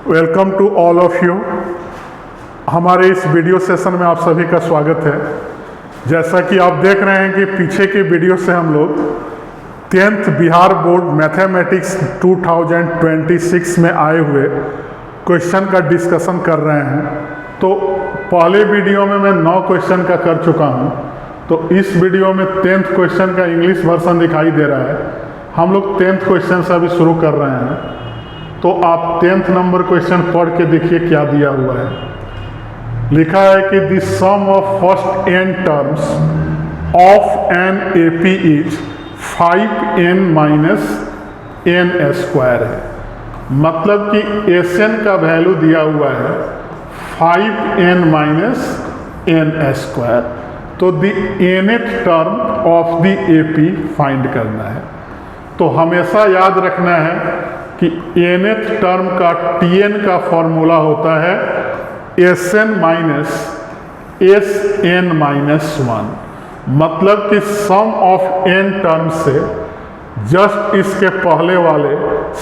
Welcome to all of you. हमारे इस video session में आप सभी का स्वागत है। जैसा कि आप देख रहे हैं कि पीछे के वीडियो से हम लोग 10th बिहार बोर्ड मैथमेटिक्स 2026 में आए हुए क्वेश्चन का डिस्कशन कर रहे हैं। तो पहले वीडियो में मैं 9 क्वेश्चन का कर चुका हूं, तो इस वीडियो में 10th क्वेश्चन का इंग्लिश वर्जन दिखाई दे रहा है। हम लोग 10th क्वेश्चन से अभी शुरू कर रहे हैं। तो आप 10th नंबर क्वेश्चन पढ़ के देखिए क्या दिया हुआ है। लिखा है कि the sum of first n terms of an AP is 5n minus n square है। मतलब कि Sn का वैल्यू दिया हुआ है 5n माइनस n स्क्वायर। तो the nth term of the AP find करना है। तो हमेशा याद रखना है कि nth टर्म का Tn का फॉर्मूला होता है Sn माइनस Sn माइनस 1। मतलब कि सम ऑफ n टर्म से जस्ट इसके पहले वाले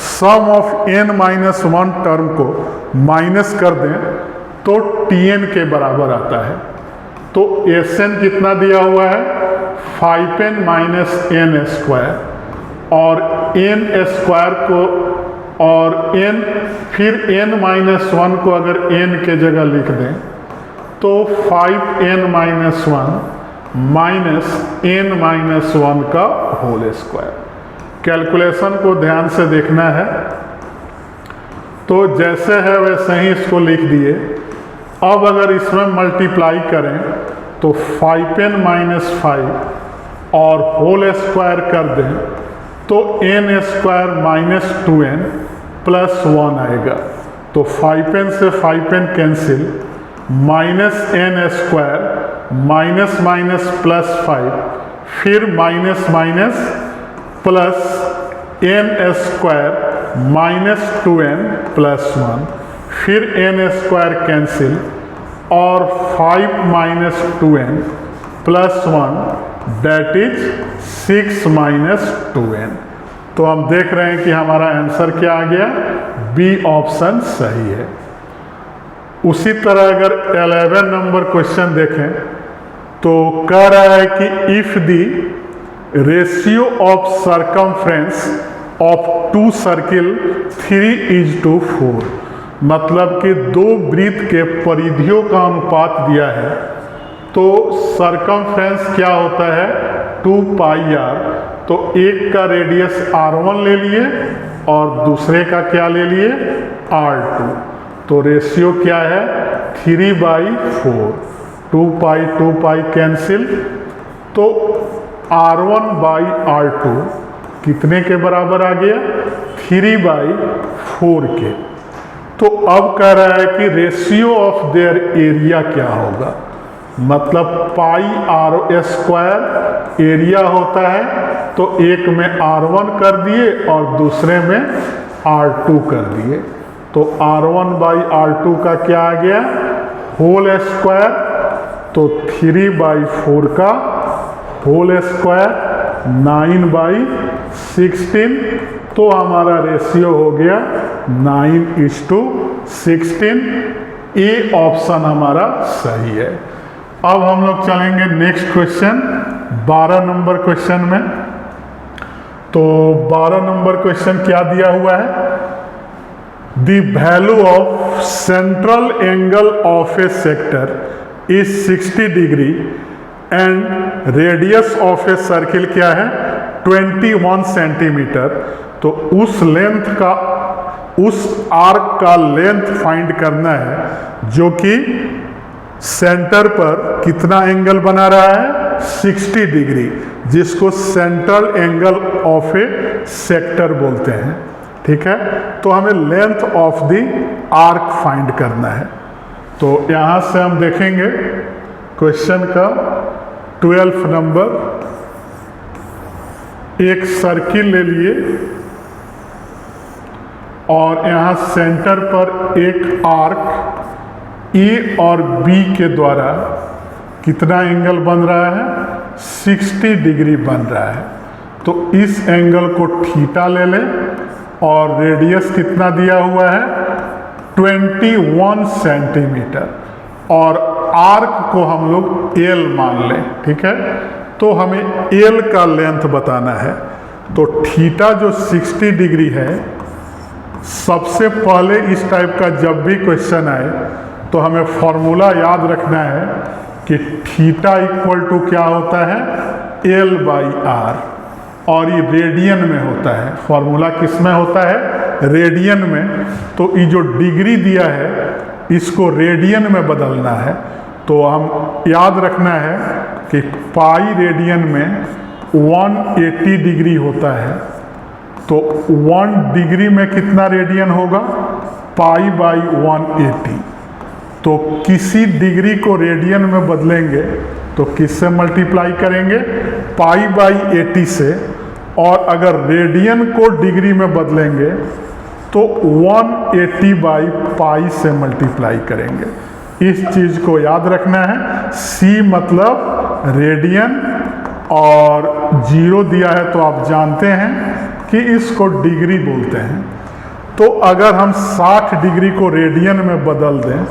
सम ऑफ n माइनस 1 टर्म को माइनस कर दें तो Tn के बराबर आता है। तो Sn कितना दिया हुआ है 5n माइनस n स्क्वायर, और n स्क्वायर को और n फिर n माइनस 1 को अगर n के जगह लिख दें तो 5n minus 1 minus n minus 1 का होल स्क्वायर। कैलकुलेशन को ध्यान से देखना है। तो जैसे है वैसे ही इसको लिख दिए। अब अगर इसमें मल्टीप्लाई करें तो 5n माइनस 5 और होल स्क्वायर कर दें तो n square minus 2n plus 1 आएगा। तो 5n से 5n cancel, minus n square minus minus plus 5, फिर minus minus plus n square minus 2n plus 1, फिर n स्क्वायर कैंसिल और 5 minus 2n plus 1 that is 6 minus 2n। तो हम देख रहे हैं कि हमारा आंसर क्या आ गया, बी ऑप्शन सही है। उसी तरह अगर 11 नंबर क्वेश्चन देखें तो कह रहा है कि if the ratio of circumference of 2 circle 3:4, मतलब कि 2 वृत्त के परिधियों का अनुपात दिया है। तो सरकमफ्रेंस क्या होता है 2 पाई r। तो एक का रेडियस r1 ले लिए और दूसरे का क्या ले लिए r2। तो रेशियो क्या है 3/4। 2 पाई कैंसिल, तो r1/r2 कितने के बराबर आ गया 3/4 के। तो अब कह रहा है कि रेशियो ऑफ देयर एरिया क्या होगा। मतलब पाई r स्क्वायर एरिया होता है, तो एक में r1 कर दिए और दूसरे में r2 कर दिए। तो r1/r2 का क्या आ गया होल स्क्वायर। तो 3/4 का होल स्क्वायर 9/16। तो हमारा रेशियो हो गया 9:16। ए ऑप्शन हमारा सही है। अब हम लोग चलेंगे नेक्स्ट क्वेश्चन 12 नंबर क्वेश्चन में। तो 12 नंबर क्वेश्चन क्या दिया हुआ है, the value of central angle of A sector is 60 degree and radius of a circle क्या है 21 सेंटीमीटर। तो उस लेंथ का, उस आर्क का लेंथ फाइंड करना है जो कि सेंटर पर कितना एंगल बना रहा है 60 डिग्री, जिसको central angle of A sector बोलते हैं। ठीक है, तो हमें length of the arc find करना है। तो यहाँ से हम देखेंगे क्वेश्चन का 12 नंबर। एक सर्किल ले लिए और यहाँ सेंटर पर एक आर्क ए और बी के द्वारा कितना एंगल बन रहा है 60 डिग्री बन रहा है। तो इस एंगल को थीटा ले लें और रेडियस कितना दिया हुआ है 21 सेंटीमीटर और आर्क को हम लोग एल मान लें, ठीक है। तो हमें एल का लेंथ बताना है। तो थीटा जो 60 डिग्री है, सबसे पहले इस टाइप का जब भी क्वेश्चन आए तो हमें फॉर्मूला याद रखना है कि थीटा इक्वल टू क्या होता है, एल बाई आर, और ये रेडियन में होता है। फॉर्मूला किस में होता है, रेडियन में। तो ये जो डिग्री दिया है इसको रेडियन में बदलना है। तो हम याद रखना है कि पाई रेडियन में 180 डिग्री होता है। तो 1 डिग्री में कितना रेडियन होगा, पाई बाई 180। तो किसी डिग्री को रेडियन में बदलेंगे तो किससे मल्टीप्लाई करेंगे, पाई बाई 80 से। और अगर रेडियन को डिग्री में बदलेंगे तो 180 बाई पाई से मल्टीप्लाई करेंगे। इस चीज़ को याद रखना है। सी मतलब रेडियन और 0 दिया है तो आप जानते हैं कि इसको डिग्री बोलते हैं। तो अगर हम 60 डिग्री को रेडियन में बदल दें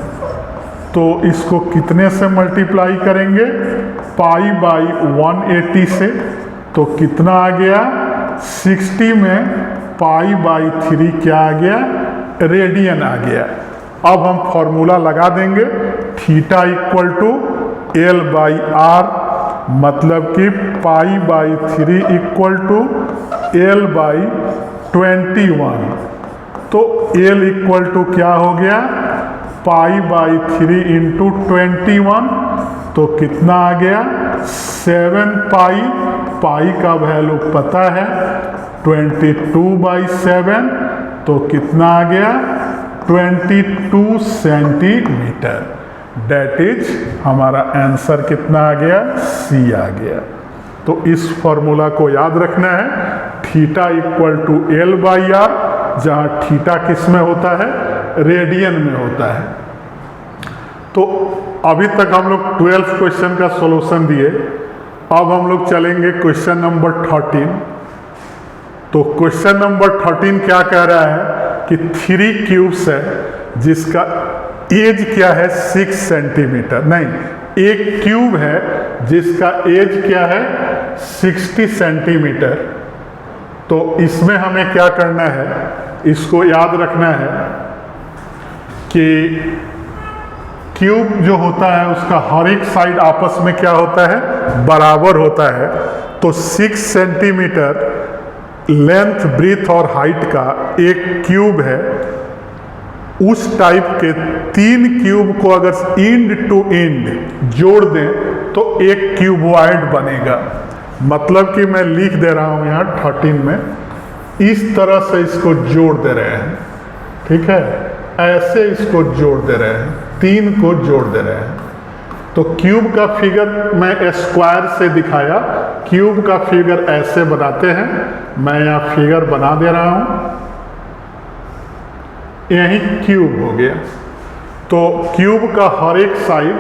तो इसको कितने से मल्टीप्लाई करेंगे, पाई बाई 180 से। तो कितना आ गया, 60 में पाई बाई 3 क्या आ गया, रेडियन आ गया। अब हम फॉर्मूला लगा देंगे, theta equal to L by R, मतलब कि pi by 3 equal to L by 21। तो एल इक्वल टू क्या हो गया, पाई बाई 3 इंटू 21। तो कितना आ गया, 7 पाई, पाई का वैल्यू पता है 22/7। तो कितना आ गया, 22 सेंटीमीटर। डेट इज हमारा आंसर कितना आ गया, सी आ गया। तो इस फॉर्मूला को याद रखना है, theta equal to L by R, जहाँ थीटा किस में होता है, रेडियन में होता है। तो अभी तक हम लोग 12 क्वेश्चन का सॉल्यूशन दिए। अब हम लोग चलेंगे क्वेश्चन नंबर 13। तो क्वेश्चन नंबर 13 क्या कह रहा है कि 3 क्यूब्स है जिसका एज क्या है, 6 सेंटीमीटर। नहीं, एक क्यूब है जिसका एज क्या है, 60 सेंटीमीटर। तो इसमें हमें क्या करना है, इसको याद रखना है कि क्यूब जो होता है उसका हर एक साइड आपस में क्या होता है, बराबर होता है। तो 6 सेंटीमीटर लेंथ, ब्रीथ और हाइट का एक क्यूब है। उस टाइप के 3 क्यूब को अगर एंड टू एंड जोड़ दें तो एक क्यूबॉइड बनेगा। मतलब कि मैं लिख दे रहा हूं यहाँ 13 में, इस तरह से इसको जोड़ दे रहे हैं, ठीक है, ऐसे इसको जोड़ दे रहे हैं, 3 को जोड़ दे रहे हैं। तो क्यूब का फिगर मैं स्क्वायर से दिखाया, क्यूब का फिगर ऐसे बनाते हैं। मैं यहाँ फिगर बना दे रहा हूँ, यही क्यूब हो गया। तो क्यूब का हर एक साइड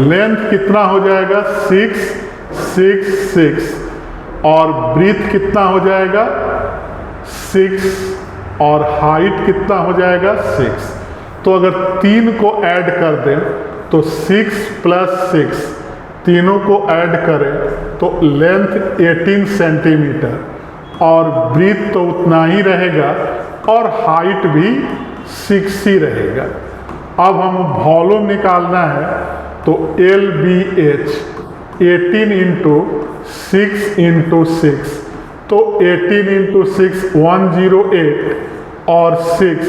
लेंथ कितना हो जाएगा, 6 6 6, और ब्रीथ कितना हो जाएगा, 6, और हाइट कितना हो जाएगा, 6। तो अगर 3 को ऐड कर दें तो 6 + 6, तीनों को ऐड करें तो लेंथ 18 सेंटीमीटर, और ब्रीथ तो उतना ही रहेगा और हाइट भी 6 ही रहेगा। अब हम वॉल्यूम निकालना है तो LBH 18 × 6 × 6, तो 18 × 6 108 और 6,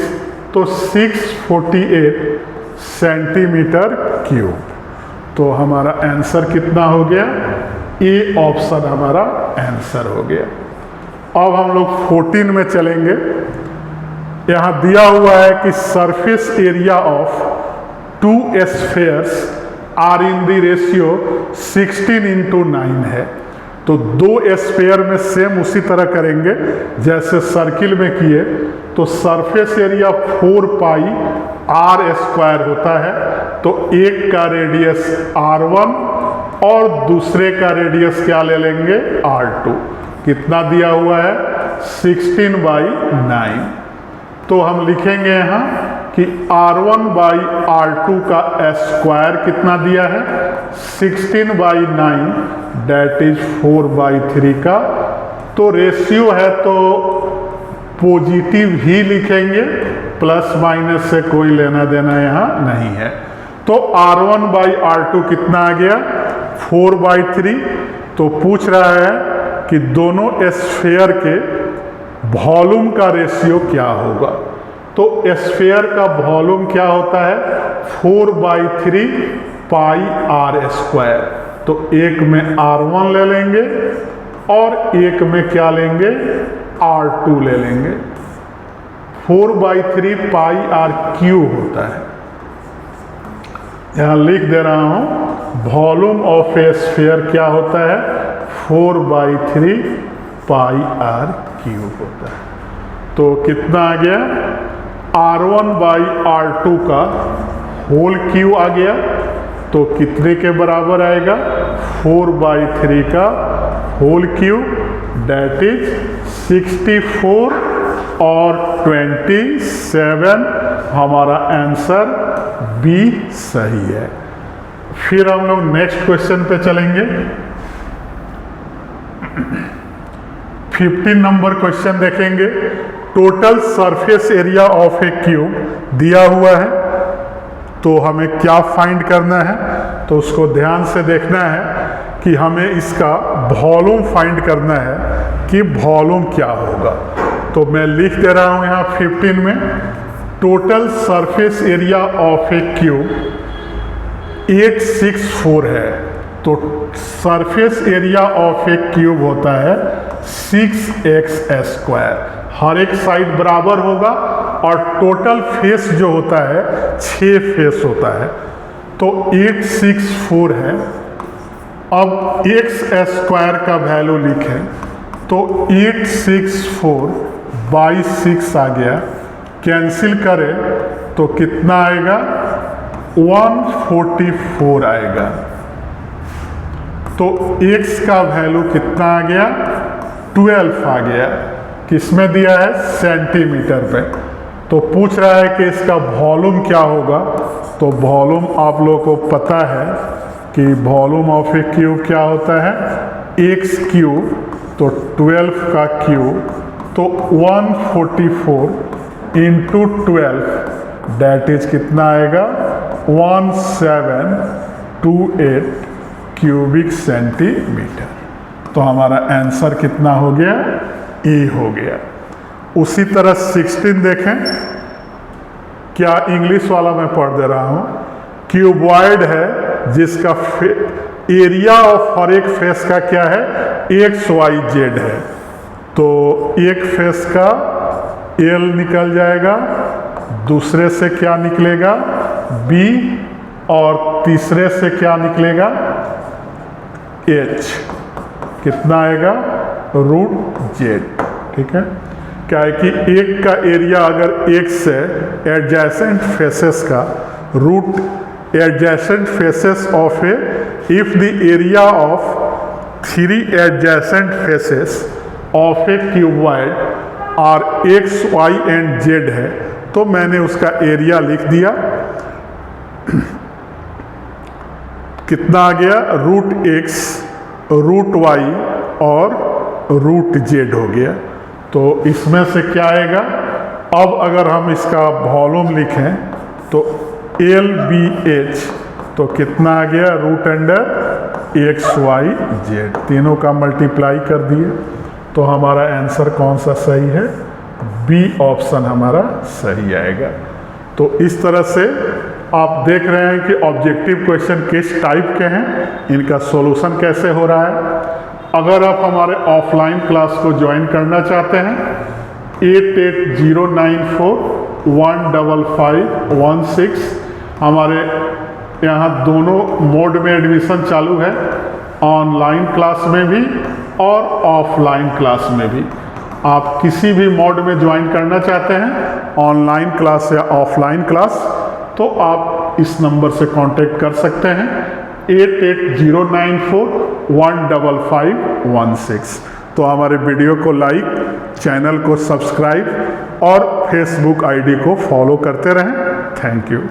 तो 648 सेंटीमीटर क्यूब। तो हमारा आंसर कितना हो गया, ए ऑप्शन हमारा आंसर हो गया। अब हम लोग 14 में चलेंगे। यहाँ दिया हुआ है कि surface area of 2 spheres are in the ratio 16 × 9 है। तो 2 स्फीयर में सेम उसी तरह करेंगे जैसे सर्किल में किए। तो सरफेस एरिया 4 पाई r² होता है। तो एक का रेडियस r1 और दूसरे का रेडियस क्या ले लेंगे, r2। कितना दिया हुआ है, 16/9। तो हम लिखेंगे यहाँ कि R1/R2 का स्क्वायर कितना दिया है 16/9 दैट इज 4/3 का। तो रेशियो है तो पॉजिटिव ही लिखेंगे, प्लस माइनस से कोई लेना देना यहाँ नहीं है। तो R1/R2 कितना आ गया 4/3। तो पूछ रहा है कि दोनों स्फीयर के वॉल्यूम का रेशियो क्या होगा। तो स्फीयर का वॉल्यूम क्या होता है 4/3 पाई R²। तो एक में R1 ले लेंगे और एक में क्या लेंगे R2 ले लेंगे। 4/3 पाई R³ होता है। यहाँ लिख दे रहा हूँ वॉल्यूम ऑफ ए स्फीयर क्या होता है 4/3 पाई R³ होता है। तो कितना आ गया R1/R2 का होल क्यू आ गया। तो कितने के बराबर आएगा 4/3 का होल क्यू दैट इज 64 और 27। हमारा आंसर बी सही है। फिर हम लोग नेक्स्ट क्वेश्चन पे चलेंगे। 15 नंबर क्वेश्चन देखेंगे। Total surface area of A cube दिया हुआ है, तो हमें क्या फाइंड करना है। तो उसको ध्यान से देखना है कि हमें इसका वॉल्यूम फाइंड करना है कि वॉल्यूम क्या होगा। तो मैं लिख दे रहा हूं यहाँ 15 में total surface area of A cube 864 है। तो surface area of A cube होता है 6x²। हर एक साइड बराबर होगा और टोटल फेस जो होता है 6 फेस होता है। तो 864 है। अब x² का वैल्यू लिखें तो 864/6 आ गया। कैंसिल करें तो कितना आएगा 144 आएगा। तो x का वैल्यू कितना आ गया 12 आ गया। किसमें दिया है सेंटीमीटर पे। तो पूछ रहा है कि इसका वॉल्यूम क्या होगा। तो वॉल्यूम आप लोगों को पता है कि वॉल्यूम ऑफ ए क्यूब क्या होता है x³। तो 12 का क्यूब तो 144 इंटू 12 दैट इज कितना आएगा 1728 क्यूबिक सेंटीमीटर। तो हमारा आंसर कितना हो गया ए हो गया। उसी तरह 16 देखें। क्या इंग्लिश वाला मैं पढ़ दे रहा हूं। क्यूबॉइड है जिसका एरिया ऑफ हर एक फेस का क्या है XYZ है। तो एक फेस का L निकल जाएगा, दूसरे से क्या निकलेगा B और तीसरे से क्या निकलेगा H। कितना आएगा √Z। ठीक है। क्या है कि एक का एरिया अगर एक से एडजेसेंट फेसेस का root adjacent faces of A if the area of 3 adjacent faces of a cuboid are X, Y and Z है, तो मैंने उसका एरिया लिख दिया। कितना आ गया √X, √Y और √Z हो गया। तो इसमें से क्या आएगा। अब अगर हम इसका वॉल्यूम लिखें तो LBH तो कितना आ गया √XYZ। तीनों का मल्टीप्लाई कर दिए तो हमारा आंसर कौन सा सही है बी ऑप्शन हमारा सही आएगा। तो इस तरह से आप देख रहे हैं कि ऑब्जेक्टिव क्वेश्चन किस टाइप के हैं, इनका सॉल्यूशन कैसे हो रहा है। अगर आप हमारे ऑफलाइन क्लास को ज्वाइन करना चाहते हैं 8809415516 हमारे यहाँ दोनों मोड में एडमिशन चालू है, ऑनलाइन क्लास में भी और ऑफलाइन क्लास में भी। आप किसी भी मोड में ज्वाइन करना चाहते हैं ऑनलाइन क्लास या ऑफलाइन क्लास, तो आप इस नंबर से कांटेक्ट कर सकते हैं 8809415516। तो हमारे वीडियो को लाइक, चैनल को सब्सक्राइब और फेसबुक आईडी को फॉलो करते रहें। Thank you.